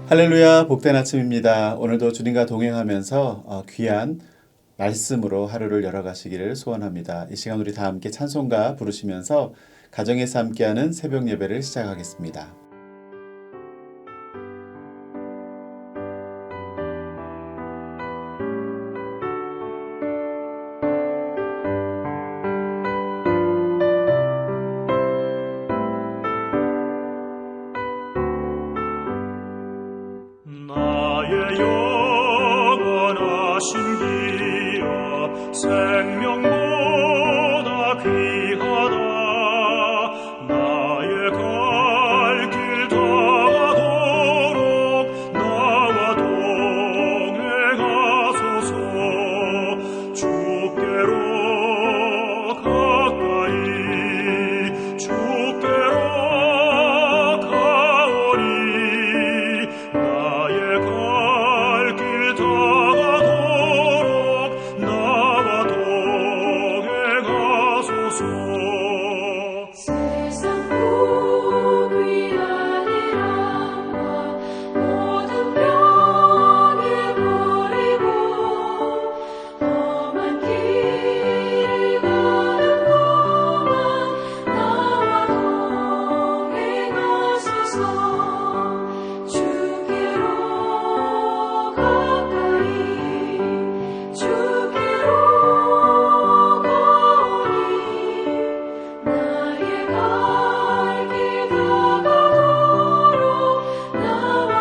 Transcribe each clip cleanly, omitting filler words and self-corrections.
할렐루야, 복된 아침입니다. 오늘도 주님과 동행하면서 귀한 말씀으로 하루를 열어가시기를 소원합니다. 이 시간 우리 다 함께 찬송가 부르시면서 가정에서 함께하는 새벽 예배를 시작하겠습니다. 나의 영원하신 기업 생명보다 귀하다. 나의 갈 길 다가도록 나와 동행하소서. 주께로 가까이 주께로 가오리. 나의 갈 길 다가도록 나와 동행하소서. 세상 복 위한 일함과 모든 병에 버리고 험한 길을 가는 동안 나와 동행하소서. 주께로 가까이 주께로 가오니 나의 갈 길 다가도록 나와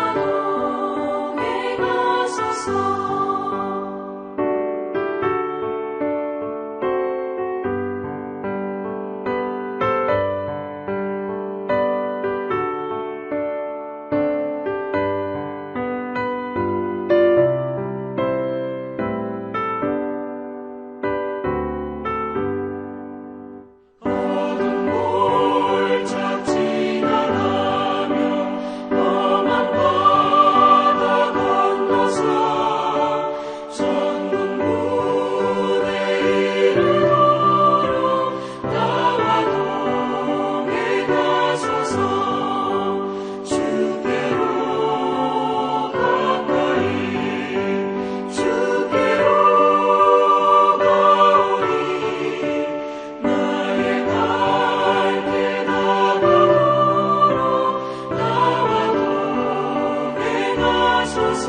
동행하소서. 어두운 골짝 지나가며 험한 바다 건너서 천국문에 이르도록 나와 동행하소서. 주께로 가까이 주께로 가오니 나의 갈 길 다가도록 나와 동행하소서.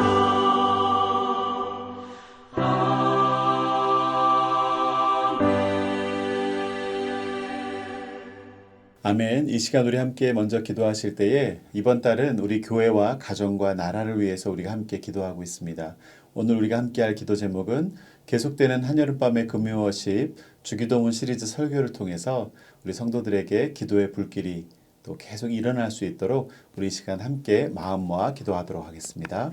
아멘. 이 시간 우리 함께 먼저 기도하실 때에 이번 달은 우리 교회와 가정과 나라를 위해서 우리가 함께 기도하고 있습니다. 오늘 우리가 함께할 기도 제목은 계속되는 한여름밤의 금요워십 주기도문 시리즈 설교를 통해서 우리 성도들에게 기도의 불길이 또 계속 일어날 수 있도록 우리 이 시간 함께 마음 모아 기도하도록 하겠습니다.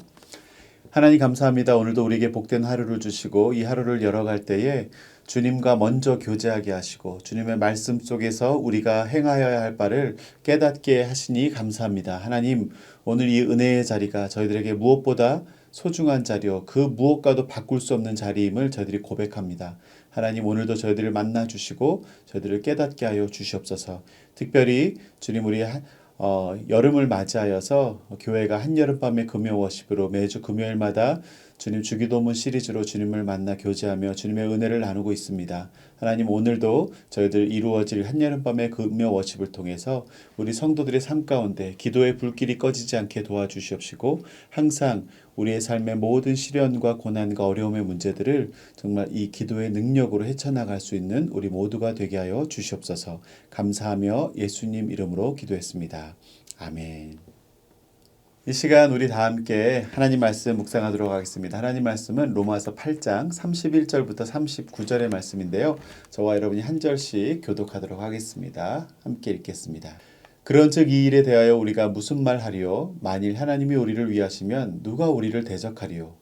하나님 감사합니다. 오늘도 우리에게 복된 하루를 주시고 이 하루를 열어갈 때에 주님과 먼저 교제하게 하시고 주님의 말씀 속에서 우리가 행하여야 할 바를 깨닫게 하시니 감사합니다. 하나님, 오늘 이 은혜의 자리가 저희들에게 무엇보다 소중한 자리요 그 무엇과도 바꿀 수 없는 자리임을 저희들이 고백합니다. 하나님, 오늘도 저희들을 만나 주시고 저희들을 깨닫게 하여 주시옵소서. 특별히 주님, 우리 여름을 맞이하여서 교회가 한여름밤의 금요워십으로 매주 금요일마다 주님 주기도문 시리즈로 주님을 만나 교제하며 주님의 은혜를 나누고 있습니다. 하나님, 오늘도 저희들 이루어질 한여름밤의 금요워십을 통해서 우리 성도들의 삶 가운데 기도의 불길이 꺼지지 않게 도와주시옵시고 항상 우리의 삶의 모든 시련과 고난과 어려움의 문제들을 정말 이 기도의 능력으로 헤쳐나갈 수 있는 우리 모두가 되게 하여 주시옵소서. 감사하며 예수님 이름으로 기도했습니다. 아멘. 이 시간 우리 다 함께 하나님 말씀 묵상하도록 하겠습니다. 하나님 말씀은 로마서 8장 31절부터 39절의 말씀인데요. 저와 여러분이 한 절씩 교독하도록 하겠습니다. 함께 읽겠습니다. 그런즉 이 일에 대하여 우리가 무슨 말하리요? 만일 하나님이 우리를 위하시면 누가 우리를 대적하리요?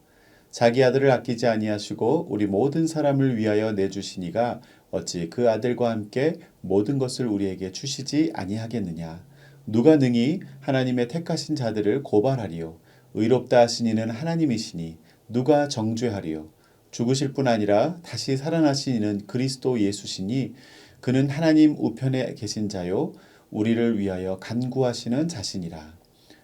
자기 아들을 아끼지 아니하시고 우리 모든 사람을 위하여 내주시니가 어찌 그 아들과 함께 모든 것을 우리에게 주시지 아니하겠느냐? 누가 능히 하나님의 택하신 자들을 고발하리요? 의롭다 하신 이는 하나님이시니 누가 정죄하리요? 죽으실 뿐 아니라 다시 살아나신 이는 그리스도 예수시니 그는 하나님 우편에 계신 자요 우리를 위하여 간구하시는 자시니라.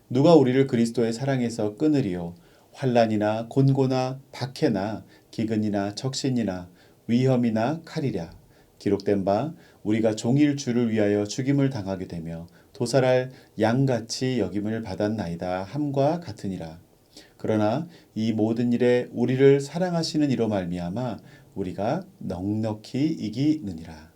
누가 우리를 그리스도의 사랑에서 끊으리요? 환난이나 곤고나 박해나 기근이나 적신이나 위험이나 칼이랴. 기록된 바 우리가 종일 주를 위하여 죽임을 당하게 되며 도살할 양같이 여김을 받았나이다 함과 같으니라. 그러나 이 모든 일에 우리를 사랑하시는 이로 말미암아 우리가 넉넉히 이기느니라.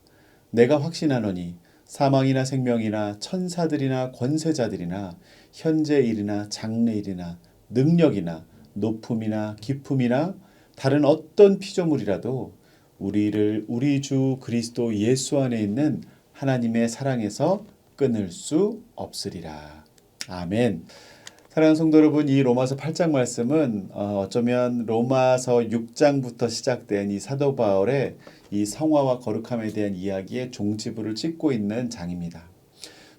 내가 확신하노니 사망이나 생명이나 천사들이나 권세자들이나 현재 일이나 장래 일이나 능력이나 높음이나 깊음이나 다른 어떤 피조물이라도 우리를 우리 주 그리스도 예수 안에 있는 하나님의 사랑에서 끊을 수 없으리라. 아멘. 사랑하는 성도 여러분, 이 로마서 8장 말씀은 어쩌면 로마서 6장부터 시작된 이 사도 바울의 이 성화와 거룩함에 대한 이야기의 종지부를 찍고 있는 장입니다.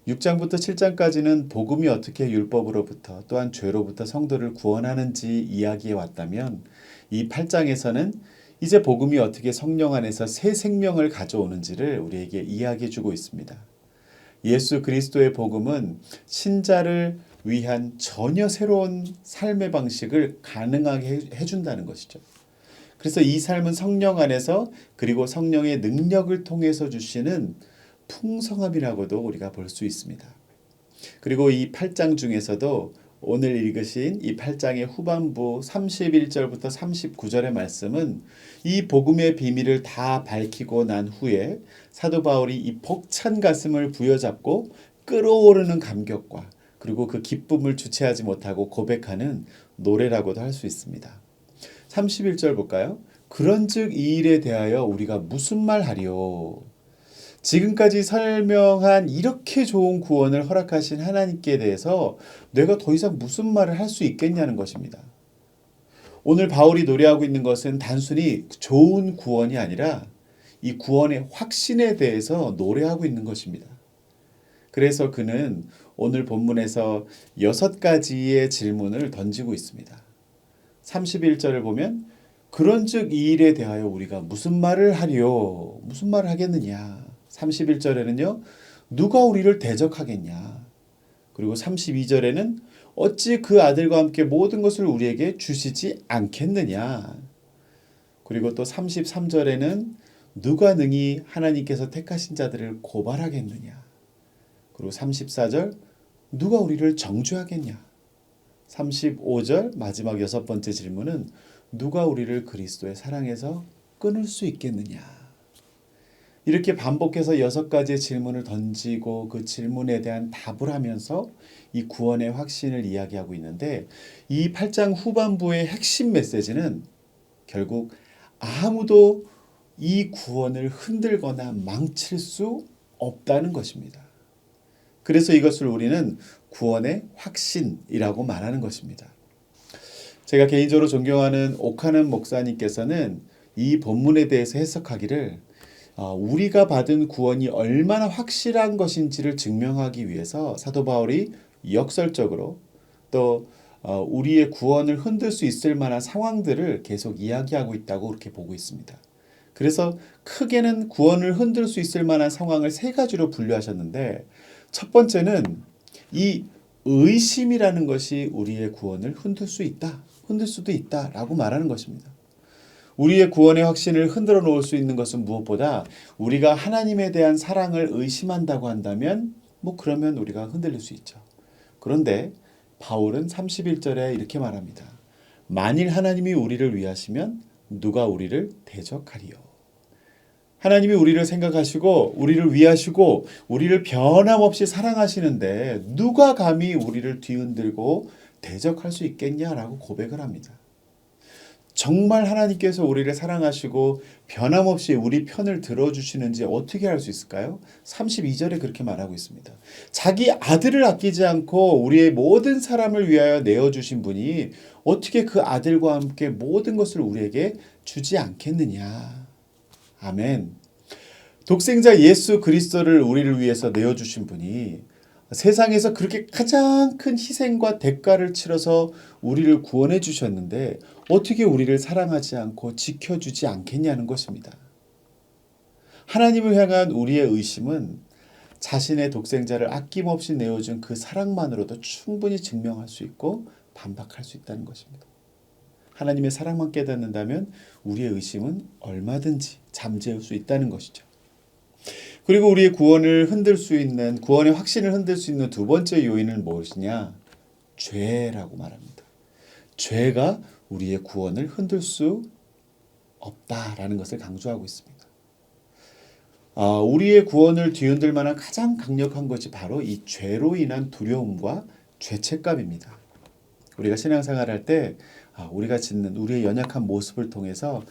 6장부터 7장까지는 복음이 어떻게 율법으로부터 또한 죄로부터 성도를 구원하는지 이야기해 왔다면 이 8장에서는 이제 복음이 어떻게 성령 안에서 새 생명을 가져오는지를 우리에게 이야기해 주고 있습니다. 예수 그리스도의 복음은 신자를 위한 전혀 새로운 삶의 방식을 가능하게 해준다는 것이죠. 그래서 이 삶은 성령 안에서 그리고 성령의 능력을 통해서 주시는 풍성함이라고도 우리가 볼 수 있습니다. 그리고 이 8장 중에서도 오늘 읽으신 이 8장의 후반부 31절부터 39절의 말씀은 이 복음의 비밀을 다 밝히고 난 후에 사도 바울이 이 벅찬 가슴을 부여잡고 끓어오르는 감격과 그리고 그 기쁨을 주체하지 못하고 고백하는 노래라고도 할 수 있습니다. 31절 볼까요? 그런즉 이 일에 대하여 우리가 무슨 말 하리요? 지금까지 설명한 이렇게 좋은 구원을 허락하신 하나님께 대해서 내가 더 이상 무슨 말을 할 수 있겠냐는 것입니다. 오늘 바울이 노래하고 있는 것은 단순히 좋은 구원이 아니라 이 구원의 확신에 대해서 노래하고 있는 것입니다. 그래서 그는 오늘 본문에서 6가지의 질문을 던지고 있습니다. 31절을 보면 그런즉 이 일에 대하여 우리가 무슨 말을 하리요? 무슨 말을 하겠느냐? 31절에는요. 누가 우리를 대적하겠냐? 그리고 32절에는 어찌 그 아들과 함께 모든 것을 우리에게 주시지 않겠느냐? 그리고 또 33절에는 누가 능히 하나님께서 택하신 자들을 고발하겠느냐? 그리고 34절 누가 우리를 정죄하겠냐? 35절 마지막 6번째 질문은 누가 우리를 그리스도의 사랑에서 끊을 수 있겠느냐? 이렇게 반복해서 6가지의 질문을 던지고 그 질문에 대한 답을 하면서 이 구원의 확신을 이야기하고 있는데 이 8장 후반부의 핵심 메시지는 결국 아무도 이 구원을 흔들거나 망칠 수 없다는 것입니다. 그래서 이것을 우리는 구원의 확신이라고 말하는 것입니다. 제가 개인적으로 존경하는 오카는 목사님께서는 이 본문에 대해서 해석하기를 우리가 받은 구원이 얼마나 확실한 것인지를 증명하기 위해서 사도 바울이 역설적으로 또 우리의 구원을 흔들 수 있을 만한 상황들을 계속 이야기하고 있다고 그렇게 보고 있습니다. 그래서 크게는 구원을 흔들 수 있을 만한 상황을 3가지로 분류하셨는데 첫 번째는 이 의심이라는 것이 우리의 구원을 흔들 수 있다, 흔들 수도 있다라고 말하는 것입니다. 우리의 구원의 확신을 흔들어 놓을 수 있는 것은 무엇보다 우리가 하나님에 대한 사랑을 의심한다고 한다면 그러면 우리가 흔들릴 수 있죠. 그런데 바울은 31절에 이렇게 말합니다. 만일 하나님이 우리를 위하시면 누가 우리를 대적하리요? 하나님이 우리를 생각하시고 우리를 위하시고 우리를 변함없이 사랑하시는데 누가 감히 우리를 뒤흔들고 대적할 수 있겠냐라고 고백을 합니다. 정말 하나님께서 우리를 사랑하시고 변함없이 우리 편을 들어주시는지 어떻게 알 수 있을까요? 32절에 그렇게 말하고 있습니다. 자기 아들을 아끼지 않고 우리의 모든 사람을 위하여 내어주신 분이 어떻게 그 아들과 함께 모든 것을 우리에게 주지 않겠느냐. 아멘. 독생자 예수 그리스도를 우리를 위해서 내어주신 분이 세상에서 그렇게 가장 큰 희생과 대가를 치러서 우리를 구원해 주셨는데 어떻게 우리를 사랑하지 않고 지켜주지 않겠냐는 것입니다. 하나님을 향한 우리의 의심은 자신의 독생자를 아낌없이 내어준 그 사랑만으로도 충분히 증명할 수 있고 반박할 수 있다는 것입니다. 하나님의 사랑만 깨닫는다면 우리의 의심은 얼마든지 잠재울 수 있다는 것이죠. 그리고 우리의 구원을 흔들 수 있는, 구원의 확신을 흔들 수 있는 두 번째 요인은 무엇이냐? 죄라고 말합니다. 죄가 우리의 구원을 흔들 수 없다라는 것을 강조하고 있습니다. 우리의 구원을 뒤흔들 만한 가장 강력한 것이 바로 이 죄로 인한 두려움과 죄책감입니다. 우리가 신앙생활할 때 우리가 짓는 우리의 연약한 모습을 통해서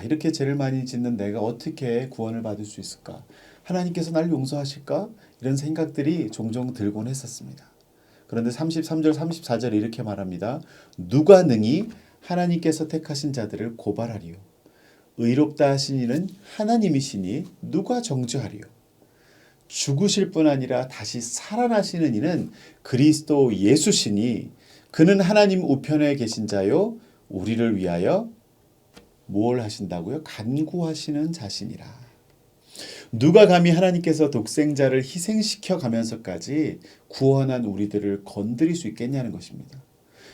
이렇게 죄를 많이 짓는 내가 어떻게 구원을 받을 수 있을까? 하나님께서 날 용서하실까? 이런 생각들이 종종 들곤 했었습니다. 그런데 33절 34절 이렇게 말합니다. 누가 능히 하나님께서 택하신 자들을 고발하리요? 의롭다 하신 이는 하나님이시니 누가 정죄하리요? 죽으실 뿐 아니라 다시 살아나시는 이는 그리스도 예수시니 그는 하나님 우편에 계신 자요 우리를 위하여 뭘 하신다고요? 간구하시는 자신이라. 누가 감히 하나님께서 독생자를 희생시켜 가면서까지 구원한 우리들을 건드릴 수 있겠냐는 것입니다.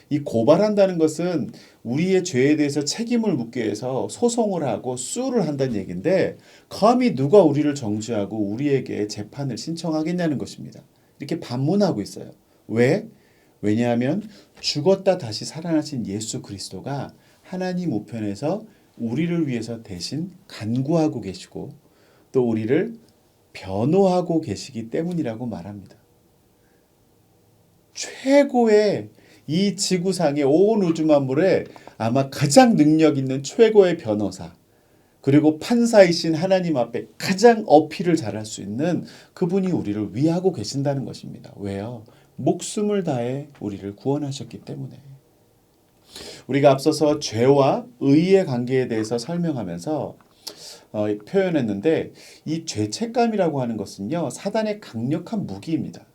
이 고발한다는 것은 우리의 죄에 대해서 책임을 묻기 위해서 소송을 하고 수를 한다는 얘기인데 감히 누가 우리를 정죄하고 우리에게 재판을 신청하겠냐는 것입니다. 이렇게 반문하고 있어요. 왜? 왜냐하면 죽었다 다시 살아나신 예수 그리스도가 하나님 우편에서 우리를 위해서 대신 간구하고 계시고 또 우리를 변호하고 계시기 때문이라고 말합니다. 최고의 이 지구상의 온 우주 만물에 아마 가장 능력 있는 최고의 변호사 그리고 판사이신 하나님 앞에 가장 어필을 잘할 수 있는 그분이 우리를 위하고 계신다는 것입니다. 왜요? 목숨을 다해 우리를 구원하셨기 때문에. 우리가 앞서서 죄와 의의 관계에 대해서 설명하면서 표현했는데 이 죄책감이라고 하는 것은요. 사단의 강력한 무기입니다.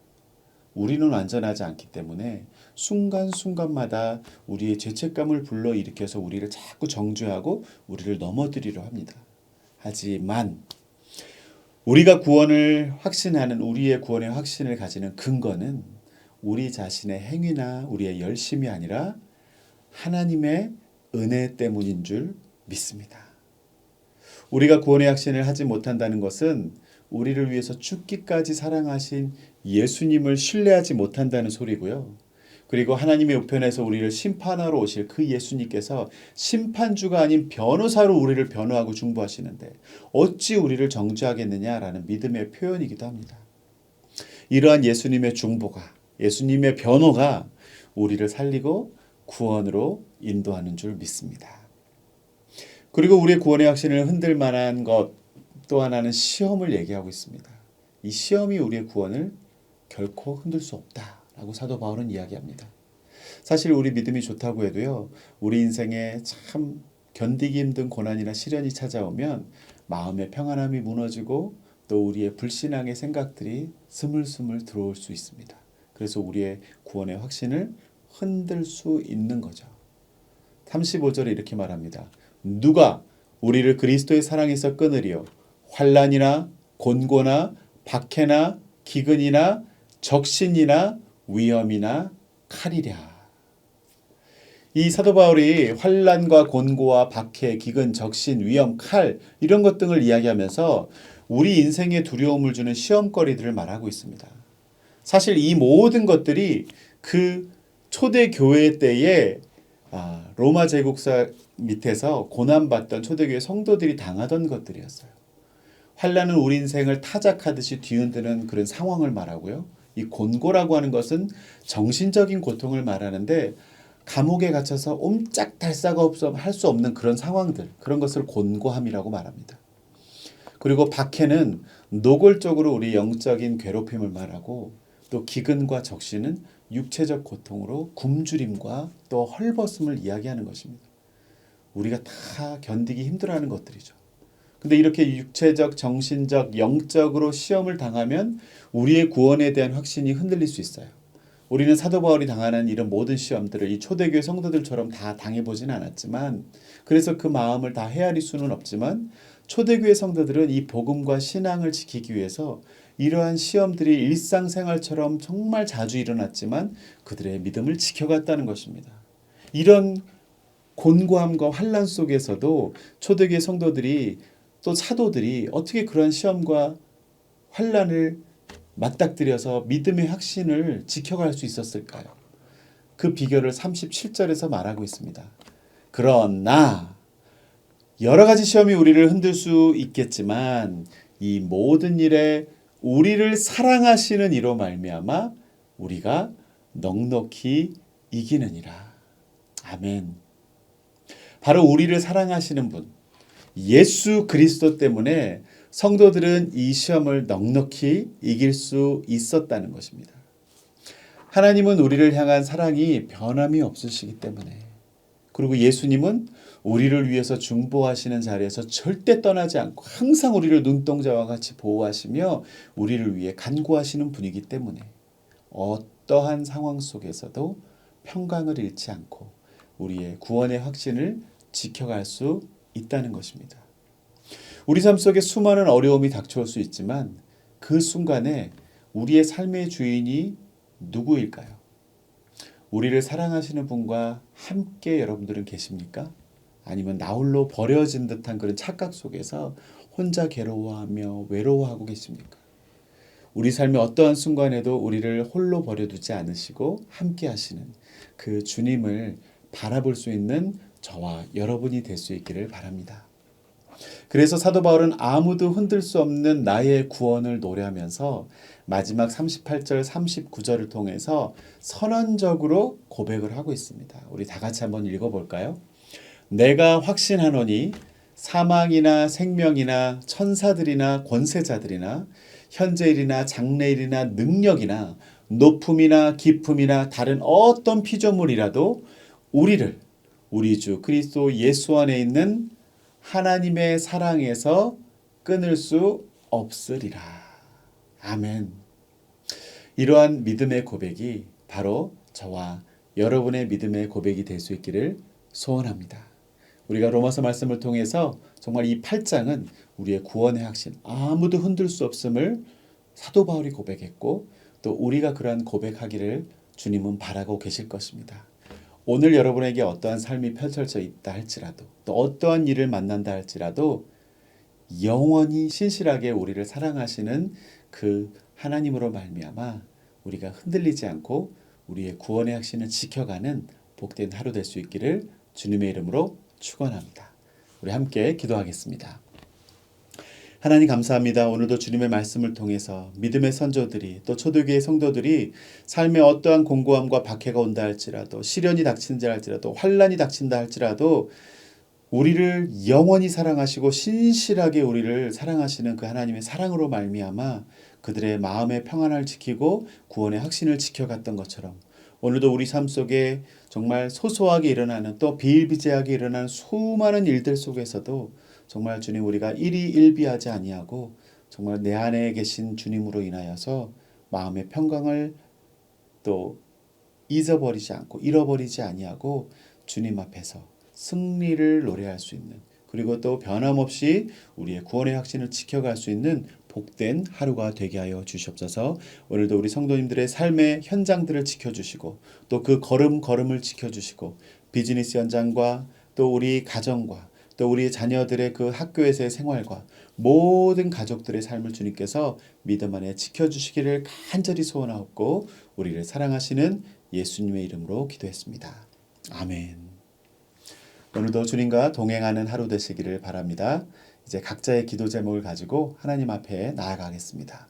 우리는 완전하지 않기 때문에 순간순간마다 우리의 죄책감을 불러일으켜서 우리를 자꾸 정죄하고 우리를 넘어뜨리려 합니다. 하지만 우리가 구원을 확신하는 우리의 구원의 확신을 가지는 근거는 우리 자신의 행위나 우리의 열심이 아니라 하나님의 은혜 때문인 줄 믿습니다. 우리가 구원의 확신을 하지 못한다는 것은 우리를 위해서 죽기까지 사랑하신 예수님을 신뢰하지 못한다는 소리고요. 그리고 하나님의 우편에서 우리를 심판하러 오실 그 예수님께서 심판주가 아닌 변호사로 우리를 변호하고 중보하시는데 어찌 우리를 정죄하겠느냐라는 믿음의 표현이기도 합니다. 이러한 예수님의 중보가, 예수님의 변호가 우리를 살리고 구원으로 인도하는 줄 믿습니다. 그리고 우리의 구원의 확신을 흔들 만한 것 또 하나는 시험을 얘기하고 있습니다. 이 시험이 우리의 구원을 결코 흔들 수 없다라고 사도 바울은 이야기합니다. 사실 우리 믿음이 좋다고 해도요. 우리 인생에 참 견디기 힘든 고난이나 시련이 찾아오면 마음의 평안함이 무너지고 또 우리의 불신앙의 생각들이 스물스물 들어올 수 있습니다. 그래서 우리의 구원의 확신을 흔들 수 있는 거죠. 35절에 이렇게 말합니다. 누가 우리를 그리스도의 사랑에서 끊으리요? 환난이나 곤고나 박해나 기근이나 적신이나 위험이나 칼이랴. 이 사도 바울이 환난과 곤고와 박해, 기근, 적신, 위험, 칼 이런 것 등을 이야기하면서 우리 인생에 두려움을 주는 시험거리들을 말하고 있습니다. 사실 이 모든 것들이 그 초대 교회 때에 로마 제국사 밑에서 고난받던 초대교회 성도들이 당하던 것들이었어요. 환난은 우리 인생을 타작하듯이 뒤흔드는 그런 상황을 말하고요. 이 곤고라고 하는 것은 정신적인 고통을 말하는데 감옥에 갇혀서 옴짝달싹 할 수 없는 그런 상황들, 그런 것을 곤고함이라고 말합니다. 그리고 박해는 노골적으로 우리 영적인 괴롭힘을 말하고 또 기근과 적신은 육체적 고통으로 굶주림과 또 헐벗음을 이야기하는 것입니다. 우리가 다 견디기 힘들어하는 것들이죠. 근데 이렇게 육체적, 정신적, 영적으로 시험을 당하면 우리의 구원에 대한 확신이 흔들릴 수 있어요. 우리는 사도 바울이 당하는 이런 모든 시험들을 이 초대교회 성도들처럼 다 당해보지는 않았지만 그래서 그 마음을 다 헤아릴 수는 없지만 초대교회 성도들은 이 복음과 신앙을 지키기 위해서 이러한 시험들이 일상생활처럼 정말 자주 일어났지만 그들의 믿음을 지켜갔다는 것입니다. 이런 곤고함과 환난 속에서도 초대교회 성도들이 또 사도들이 어떻게 그러한 시험과 환난을 맞닥뜨려서 믿음의 확신을 지켜갈 수 있었을까요? 그 비결을 37절에서 말하고 있습니다. 그러나 여러 가지 시험이 우리를 흔들 수 있겠지만 이 모든 일에 우리를 사랑하시는 이로 말미암아 우리가 넉넉히 이기느니라. 아멘. 바로 우리를 사랑하시는 분, 예수 그리스도 때문에 성도들은 이 시험을 넉넉히 이길 수 있었다는 것입니다. 하나님은 우리를 향한 사랑이 변함이 없으시기 때문에, 그리고 예수님은 우리를 위해서 중보하시는 자리에서 절대 떠나지 않고 항상 우리를 눈동자와 같이 보호하시며 우리를 위해 간구하시는 분이기 때문에 어떠한 상황 속에서도 평강을 잃지 않고 우리의 구원의 확신을 지켜갈 수 있다는 것입니다. 우리 삶 속에 수많은 어려움이 닥쳐올 수 있지만 그 순간에 우리의 삶의 주인이 누구일까요? 우리를 사랑하시는 분과 함께 여러분들은 계십니까? 아니면 나홀로 버려진 듯한 그런 착각 속에서 혼자 괴로워하며 외로워하고 계십니까? 우리 삶의 어떠한 순간에도 우리를 홀로 버려두지 않으시고 함께 하시는 그 주님을 바라볼 수 있는 저와 여러분이 될 수 있기를 바랍니다. 그래서 사도 바울은 아무도 흔들 수 없는 나의 구원을 노래하면서 마지막 38절 39절을 통해서 선언적으로 고백을 하고 있습니다. 우리 다 같이 한번 읽어볼까요? 내가 확신하노니 사망이나 생명이나 천사들이나 권세자들이나 현재일이나 장래일이나 능력이나 높음이나 깊음이나 다른 어떤 피조물이라도 우리를 우리 주 그리스도 예수 안에 있는 하나님의 사랑에서 끊을 수 없으리라. 아멘. 이러한 믿음의 고백이 바로 저와 여러분의 믿음의 고백이 될 수 있기를 소원합니다. 우리가 로마서 말씀을 통해서 정말 이 8장은 우리의 구원의 확신, 아무도 흔들 수 없음을 사도 바울이 고백했고 또 우리가 그러한 고백하기를 주님은 바라고 계실 것입니다. 오늘 여러분에게 어떠한 삶이 펼쳐져 있다 할지라도 또 어떠한 일을 만난다 할지라도 영원히 신실하게 우리를 사랑하시는 그 하나님으로 말미암아 우리가 흔들리지 않고 우리의 구원의 확신을 지켜가는 복된 하루 될 수 있기를 주님의 이름으로 축원합니다. 우리 함께 기도하겠습니다. 하나님 감사합니다. 오늘도 주님의 말씀을 통해서 믿음의 선조들이 또 초대교회 성도들이 삶의 어떠한 공고함과 박해가 온다 할지라도 시련이 닥친다 할지라도 환난이 닥친다 할지라도 우리를 영원히 사랑하시고 신실하게 우리를 사랑하시는 그 하나님의 사랑으로 말미암아 그들의 마음의 평안을 지키고 구원의 확신을 지켜갔던 것처럼 오늘도 우리 삶 속에 정말 소소하게 일어나는 또 비일비재하게 일어나는 수많은 일들 속에서도 정말 주님 우리가 일희일비하지 아니하고 정말 내 안에 계신 주님으로 인하여서 마음의 평강을 또 잊어버리지 않고 잃어버리지 아니하고 주님 앞에서 승리를 노래할 수 있는 그리고 또 변함없이 우리의 구원의 확신을 지켜갈 수 있는 복된 하루가 되게 하여 주시옵소서. 오늘도 우리 성도님들의 삶의 현장들을 지켜주시고 또 그 걸음걸음을 지켜주시고 비즈니스 현장과 또 우리 가정과 또 우리 자녀들의 그 학교에서의 생활과 모든 가족들의 삶을 주님께서 믿음 안에 지켜주시기를 간절히 소원하옵고 우리를 사랑하시는 예수님의 이름으로 기도했습니다. 아멘. 오늘도 주님과 동행하는 하루 되시기를 바랍니다. 이제 각자의 기도 제목을 가지고 하나님 앞에 나아가겠습니다.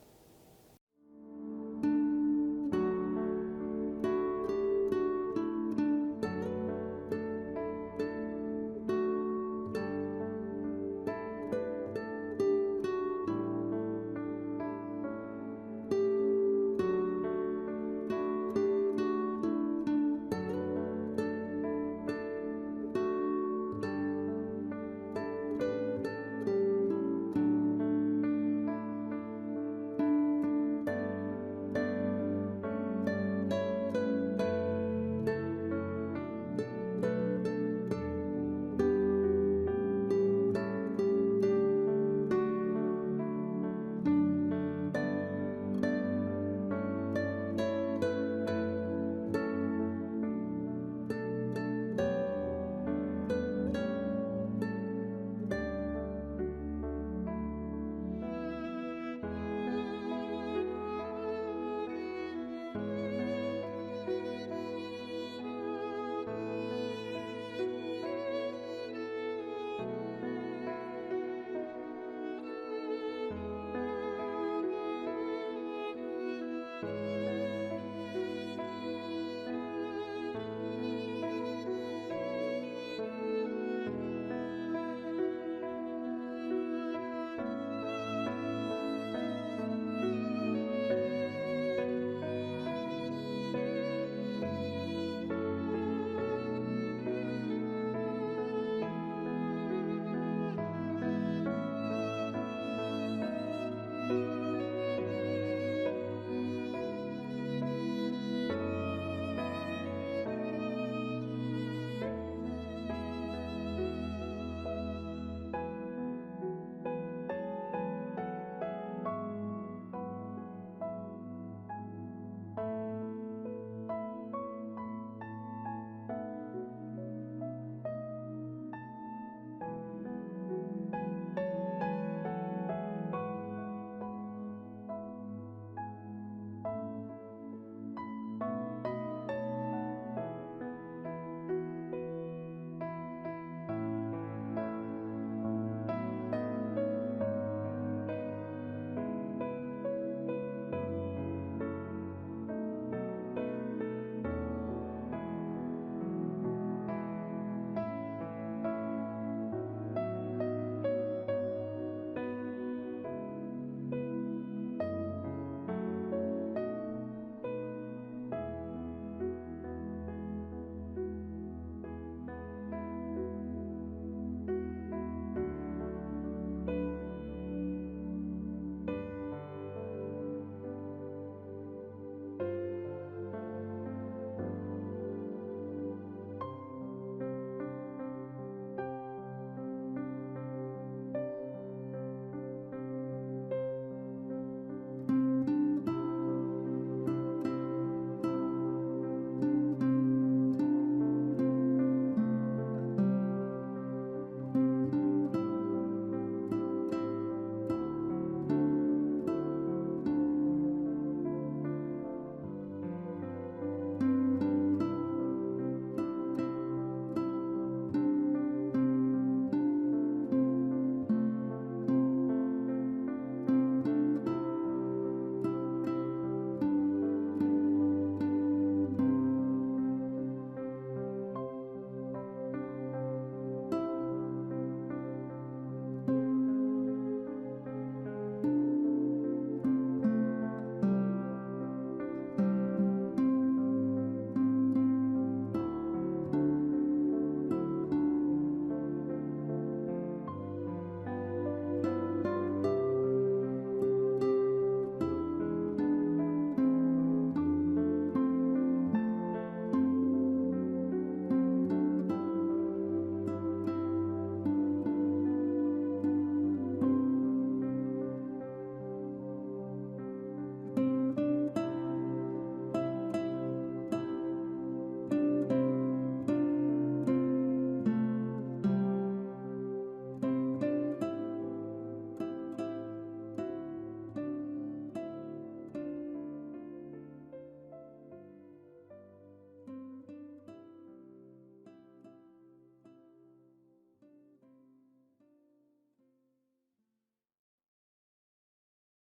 위하소서.